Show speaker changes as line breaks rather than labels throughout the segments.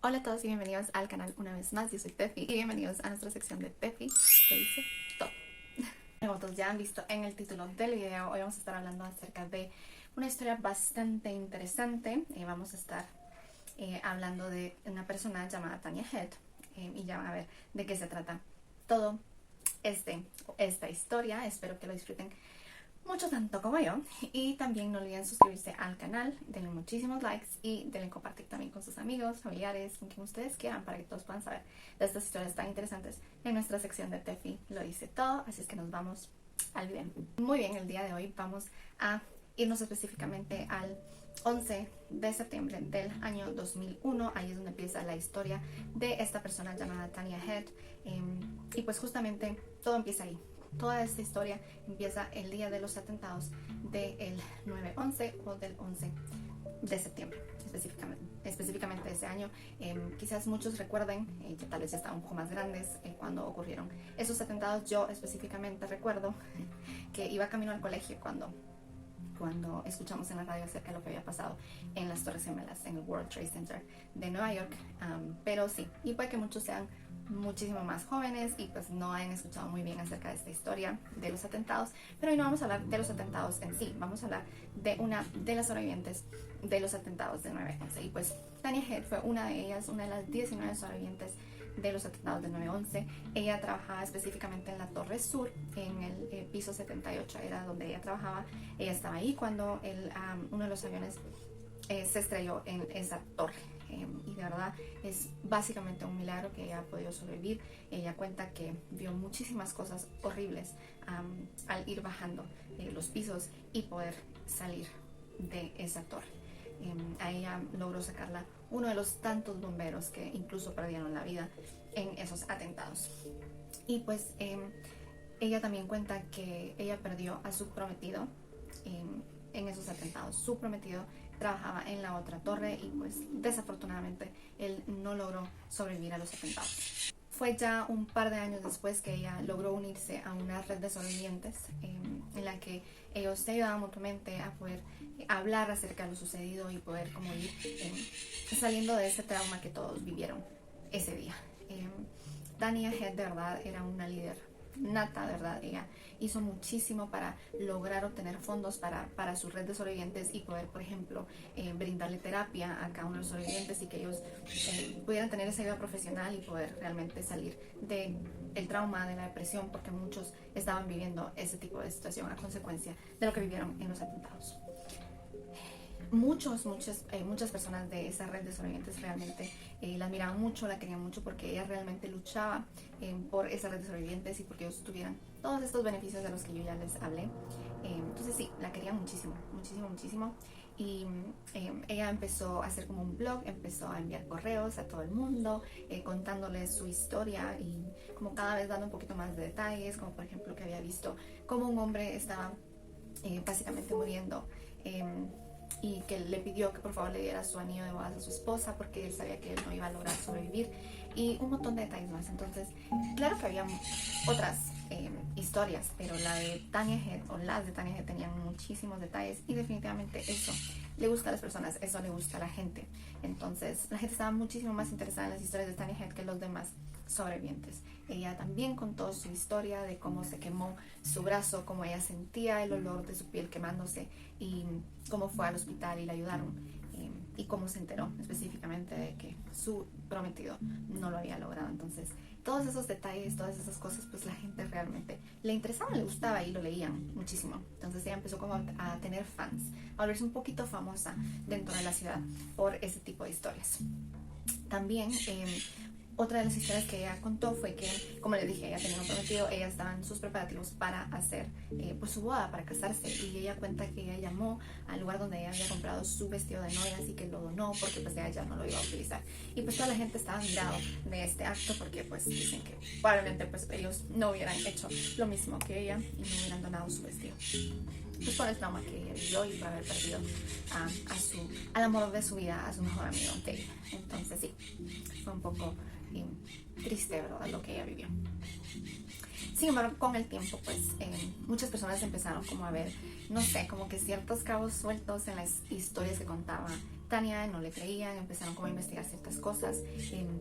Hola a todos y bienvenidos al canal una vez más. Yo soy Tefi y bienvenidos a nuestra sección de Tefi lo dice todo. Como todos ya han visto en el título del video, hoy vamos a estar hablando acerca de una historia bastante interesante. Vamos a estar hablando de una persona llamada Tanya Head y ya van a ver de qué se trata todo esta historia. Espero que lo disfruten mucho tanto como yo, y también no olviden suscribirse al canal, denle muchísimos likes y denle compartir también con sus amigos, familiares, con quien ustedes quieran, para que todos puedan saber de estas historias tan interesantes en nuestra sección de Tefi lo dice todo. Así es que nos vamos al video. Muy bien, el día de hoy vamos a irnos específicamente al 11 de septiembre del año 2001. Ahí es donde empieza la historia de esta persona llamada Tanya Head, y pues justamente todo empieza ahí. Toda esta historia empieza el día de los atentados del 9/11 o del 11 de septiembre, específicamente ese año. Quizás muchos recuerden, que tal vez ya estaban un poco más grandes cuando ocurrieron esos atentados. Yo específicamente recuerdo que iba camino al colegio cuando escuchamos en la radio acerca de lo que había pasado en las Torres Gemelas, en el World Trade Center de Nueva York. Pero sí, y puede que muchos sean muchísimo más jóvenes y pues no hayan escuchado muy bien acerca de esta historia de los atentados. Pero hoy no vamos a hablar de los atentados en sí, vamos a hablar de una de las sobrevivientes de los atentados del 9/11. Y pues Tanya Head fue una de ellas, una de las 19 sobrevivientes de los atentados del 9/11. Ella trabajaba específicamente en la Torre Sur, en el piso 78, era donde ella trabajaba. Ella estaba ahí cuando uno de los aviones se estrelló en esa torre. Y de verdad es básicamente un milagro que ella ha podido sobrevivir. Ella cuenta que vio muchísimas cosas horribles al ir bajando los pisos y poder salir de esa torre. A ella logró sacarla uno de los tantos bomberos que incluso perdieron la vida en esos atentados. Y pues ella también cuenta que ella perdió a su prometido en esos atentados. Su prometido trabajaba en la otra torre y pues desafortunadamente él no logró sobrevivir a los atentados. Fue ya un par de años después que ella logró unirse a una red de sobrevivientes en la que ellos se ayudaban mutuamente a poder hablar acerca de lo sucedido y poder como ir saliendo de ese trauma que todos vivieron ese día. Tanya Head de verdad era una líder nata, de verdad. Ella hizo muchísimo para lograr obtener fondos para su red de sobrevivientes y poder, por ejemplo, brindarle terapia a cada uno de los sobrevivientes y que ellos pudieran tener esa ayuda profesional y poder realmente salir del trauma, de la depresión, porque muchos estaban viviendo ese tipo de situación a consecuencia de lo que vivieron en los atentados. Muchas personas de esa red de sobrevivientes realmente la admiraban mucho, la querían mucho, porque ella realmente luchaba por esa red de sobrevivientes y porque ellos tuvieran todos estos beneficios de los que yo ya les hablé. Entonces sí, la querían muchísimo. Y ella empezó a hacer como un blog, empezó a enviar correos a todo el mundo contándoles su historia y como cada vez dando un poquito más de detalles, como por ejemplo que había visto cómo un hombre estaba básicamente muriendo, y que le pidió que por favor le diera su anillo de bodas a su esposa porque él sabía que él no iba a lograr sobrevivir, y un montón de detalles más. Entonces, claro que había otras historias, pero la de Tanya Head, o las de Tanya Head, tenían muchísimos detalles, y definitivamente eso le gusta a las personas, eso le gusta a la gente. Entonces, la gente estaba muchísimo más interesada en las historias de Tanya Head que los demás sobrevivientes. Ella también contó su historia de cómo se quemó su brazo, cómo ella sentía el olor de su piel quemándose y cómo fue al hospital y la ayudaron, y cómo se enteró específicamente de que su prometido no lo había logrado. Entonces, todos esos detalles, todas esas cosas, pues la gente realmente le interesaba, le gustaba y lo leían muchísimo. Entonces ella empezó como a tener fans, a volverse un poquito famosa dentro de la ciudad por ese tipo de historias. También otra de las historias que ella contó fue que, como les dije, ella tenía un prometido, ella estaba en sus preparativos para hacer pues su boda, para casarse, y ella cuenta que ella llamó al lugar donde ella había comprado su vestido de novia, así que lo donó porque pues ella ya no lo iba a utilizar. Y pues toda la gente estaba admirado de este acto porque pues dicen que probablemente pues ellos no hubieran hecho lo mismo que ella y no hubieran donado su vestido, pues por el trauma que ella vivió y por haber perdido al amor de su vida, a su mejor amigo de ella. Entonces sí, fue un poco triste, ¿verdad?, lo que ella vivió. Sin embargo, con el tiempo, pues muchas personas empezaron como a ver, no sé, como que ciertos cabos sueltos en las historias que contaba Tania, no le creían, empezaron como a investigar ciertas cosas.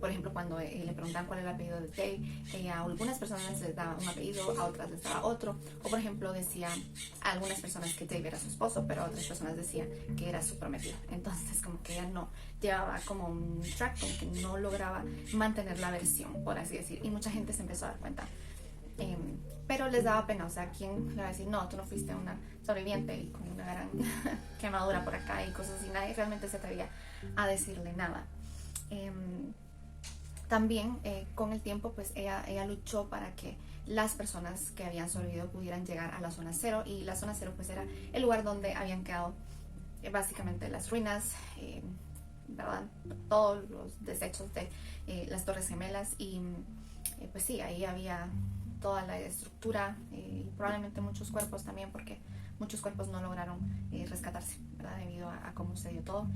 Por ejemplo, cuando le preguntaban cuál era el apellido de Dave, a algunas personas les daba un apellido, a otras les daba otro. O por ejemplo decía a algunas personas que Dave era su esposo, pero a otras personas decían que era su prometido. Entonces como que ella no llevaba como un track, como que no lograba mantener la versión, por así decir. Y mucha gente se empezó a dar cuenta. Pero les daba pena, o sea, ¿quién le va a decir, no, tú no fuiste una sobreviviente y con una gran quemadura por acá y cosas así? Nadie realmente se atrevía a decirle nada. También con el tiempo, pues ella luchó para que las personas que habían sobrevivido pudieran llegar a la zona cero, y la zona cero pues era el lugar donde habían quedado básicamente las ruinas, ¿verdad? Todos los desechos de las Torres Gemelas, y pues sí, ahí había toda la estructura y probablemente muchos cuerpos también, porque muchos cuerpos no lograron rescatarse, ¿verdad? Debido a cómo se dio todo.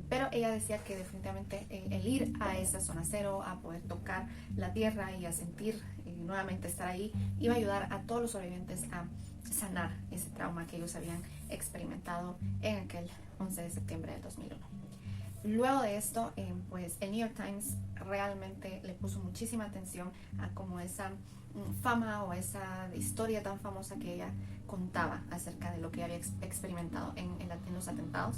Pero ella decía que definitivamente el ir a esa zona cero, a poder tocar la tierra y a sentir nuevamente estar ahí, iba a ayudar a todos los sobrevivientes a sanar ese trauma que ellos habían experimentado en aquel 11 de septiembre del 2001. Luego de esto, pues el New York Times realmente le puso muchísima atención a como esa fama o esa historia tan famosa que ella contaba acerca de lo que había experimentado en los atentados.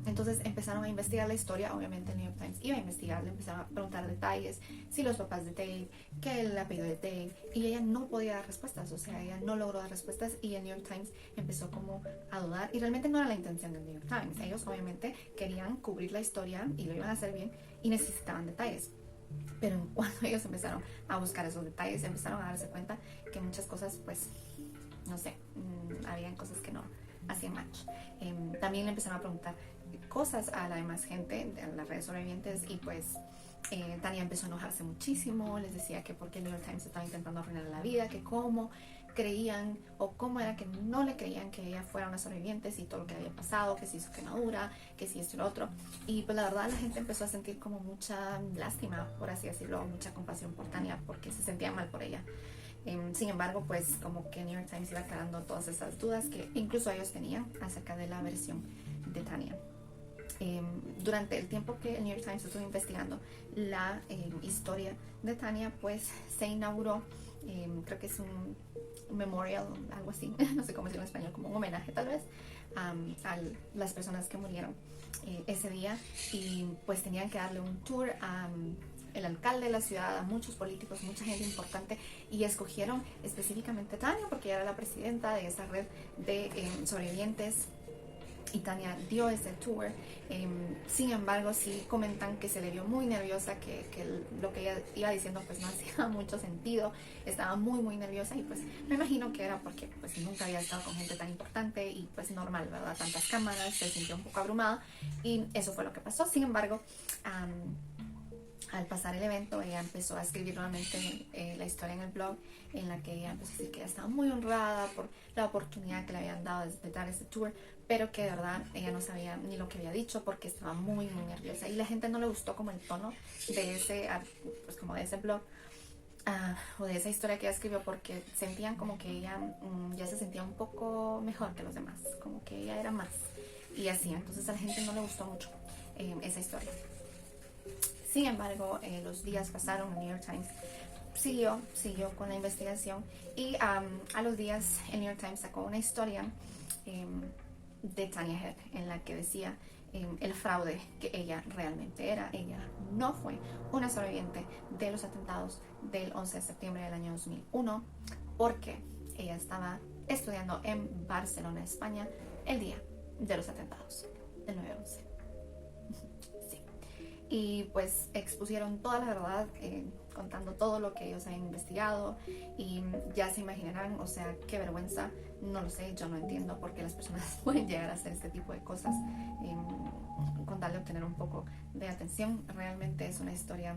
Entonces empezaron a investigar la historia. Obviamente el New York Times iba a investigar, le empezaron a preguntar detalles, si los papás de Dave, que el apellido de Dave, y ella no podía dar respuestas, o sea, ella no logró dar respuestas, y el New York Times empezó como a dudar, y realmente no era la intención del New York Times. Ellos obviamente querían cubrir la historia y lo iban a hacer bien y necesitaban detalles. Pero cuando ellos empezaron a buscar esos detalles, empezaron a darse cuenta que muchas cosas, pues, no sé, habían cosas que no hacían match. También le empezaron a preguntar cosas a la demás gente, a las redes sobrevivientes, y pues Tania empezó a enojarse muchísimo. Les decía que porque el New York Times estaba intentando arruinar la vida, que cómo creían o cómo era que no le creían que ella fuera una sobreviviente, y todo lo que había pasado, que se hizo quemadura, que si esto y lo otro. Y pues la verdad la gente empezó a sentir como mucha lástima, por así decirlo, mucha compasión por Tania, porque se sentían mal por ella. Sin embargo, pues como que New York Times iba aclarando todas esas dudas que incluso ellos tenían acerca de la versión de Tania. Durante el tiempo que el New York Times estuvo investigando la historia de Tania, pues se inauguró, creo que es un memorial, algo así, no sé cómo decirlo en español, como un homenaje tal vez a las personas que murieron ese día, y pues tenían que darle un tour a el alcalde de la ciudad, a muchos políticos, mucha gente importante, y escogieron específicamente a Tania porque ella era la presidenta de esa red de sobrevivientes, y Tania dio ese tour. Sin embargo, sí comentan que se le vio muy nerviosa, que lo que ella iba diciendo pues no hacía mucho sentido, estaba muy nerviosa, y pues me imagino que era porque pues nunca había estado con gente tan importante, y pues normal, ¿verdad? Tantas cámaras, se sintió un poco abrumada, y eso fue lo que pasó. Sin embargo, al pasar el evento, ella empezó a escribir nuevamente la historia en el blog, en la que ella empezó a decir que ella estaba muy honrada por la oportunidad que le habían dado de dar ese tour, pero que de verdad ella no sabía ni lo que había dicho porque estaba muy nerviosa, y la gente no le gustó como el tono de ese, pues como de ese blog, o de esa historia que ella escribió, porque sentían como que ella ya se sentía un poco mejor que los demás, como que ella era más, y así. Entonces a la gente no le gustó mucho esa historia. Sin embargo, los días pasaron, el New York Times siguió con la investigación, y a los días el New York Times sacó una historia de Tania Head, en la que decía el fraude que ella realmente era. Ella no fue una sobreviviente de los atentados del 11 de septiembre del año 2001, porque ella estaba estudiando en Barcelona, España, el día de los atentados del 9/11. Y pues expusieron toda la verdad, contando todo lo que ellos habían investigado, y ya se imaginarán, o sea, qué vergüenza. No lo sé, yo no entiendo por qué las personas pueden llegar a hacer este tipo de cosas con tal de obtener un poco de atención. Realmente es una historia,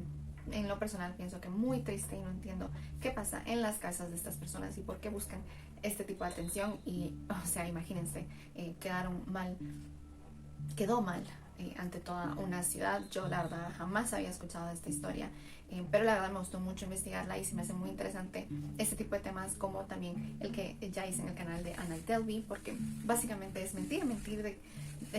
en lo personal pienso que muy triste, y no entiendo qué pasa en las casas de estas personas y por qué buscan este tipo de atención. Y o sea, imagínense, quedó mal ante toda una ciudad. Yo la verdad jamás había escuchado de esta historia, pero la verdad me gustó mucho investigarla y se me hace muy interesante este tipo de temas, como también el que ya hice en el canal de Anna Delvey, porque básicamente es mentir de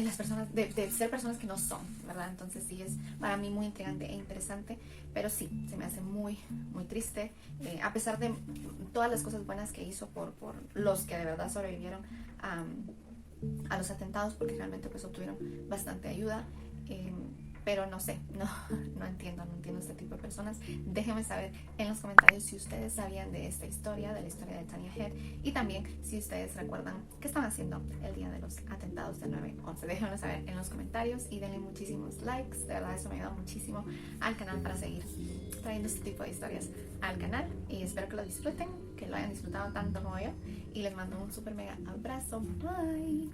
las personas, de ser personas que no son, ¿verdad? Entonces sí, es para mí muy intrigante e interesante, pero sí, se me hace muy, muy triste, a pesar de todas las cosas buenas que hizo por los que de verdad sobrevivieron a los atentados, porque realmente pues obtuvieron bastante ayuda. Pero no sé, no entiendo este tipo de personas. Déjenme saber en los comentarios si ustedes sabían de esta historia, de la historia de Tanya Head, y también si ustedes recuerdan qué estaban haciendo el día de los atentados del 9/11. Déjenme saber en los comentarios y denle muchísimos likes. De verdad, eso me ayuda muchísimo al canal para seguir trayendo este tipo de historias al canal, y espero que lo disfruten, que lo hayan disfrutado tanto como yo, y les mando un super mega abrazo. Bye.